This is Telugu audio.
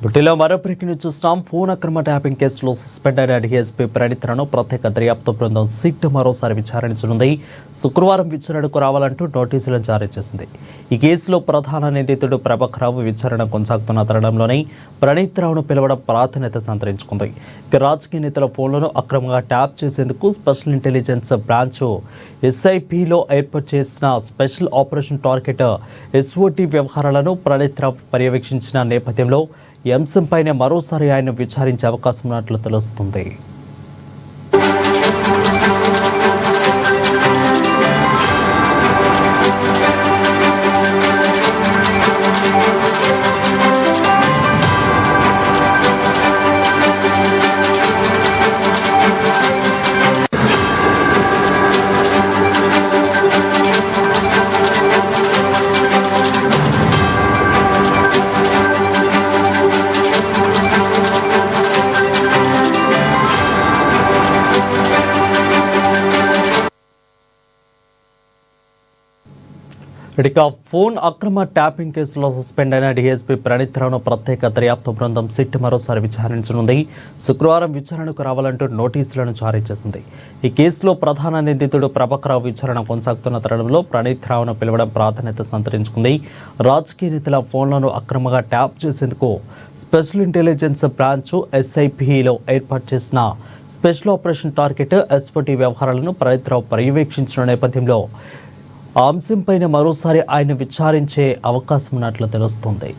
ఏపీలో మరో బ్రేకింగ్ న్యూస్ చూస్తున్నాం. ఫోన్ అక్రమ ట్యాపింగ్ కేసులో సస్పెండ్ అయిన డీఎస్పీ ప్రణీత్ను ప్రత్యేక దర్యాప్తు బృందం సిట్ మరోసారి విచారించనుంది. శుక్రవారం విచారణకు రావాలంటూ నోటీసులు జారీ చేసింది. ఈ కేసులో ప్రధాన నిందితుడు ప్రభాకర్రావు విచారణ కొనసాగుతున్న తరుణంలోనే ప్రణీత్రావును పిలవడం ప్రాధాన్యత సంతరించుకుంది. రాజకీయ నేతల ఫోన్లను అక్రమంగా ట్యాప్ చేసేందుకు స్పెషల్ ఇంటెలిజెన్స్ బ్రాంచ్ ఎస్ఐపిలో ఏర్పాటు చేసిన స్పెషల్ ఆపరేషన్ టార్గెట్ ఎస్ఓటి వ్యవహారాలను ప్రణీత్రావు పర్యవేక్షించిన నేపథ్యంలో ఈ అంశంపైనే మరోసారి ఆయన విచారించే అవకాశం ఉన్నట్లు తెలుస్తుంది. ఇక ఫోన్ అక్రమ ట్యాపింగ్ కేసులో సస్పెండ్ అయిన డీఎస్పీ ప్రణీత్రావును ప్రత్యేక దర్యాప్తు బృందం సిట్ మరోసారి విచారించనుంది. శుక్రవారం విచారణకు రావాలంటూ నోటీసులను జారీ చేసింది. ఈ కేసులో ప్రధాన నిందితుడు ప్రభాకర్రావు విచారణ కొనసాగుతున్న తరుణంలో ప్రణీత్రావును పిలవడం ప్రాధాన్యత సంతరించుకుంది. రాజకీయ నేతల ఫోన్లను అక్రమంగా ట్యాప్ చేసేందుకు స్పెషల్ ఇంటెలిజెన్స్ బ్రాంచ్ ఎస్ఐపిలో ఏర్పాటు చేసిన స్పెషల్ ఆపరేషన్ టార్గెట్ ఎస్ఓటి వ్యవహారాలను ప్రణీత్రావు పర్యవేక్షించిన నేపథ్యంలో ఆ అంశంపైన మరోసారి ఆయన విచారించే అవకాశం ఉన్నట్లు తెలుస్తోంది.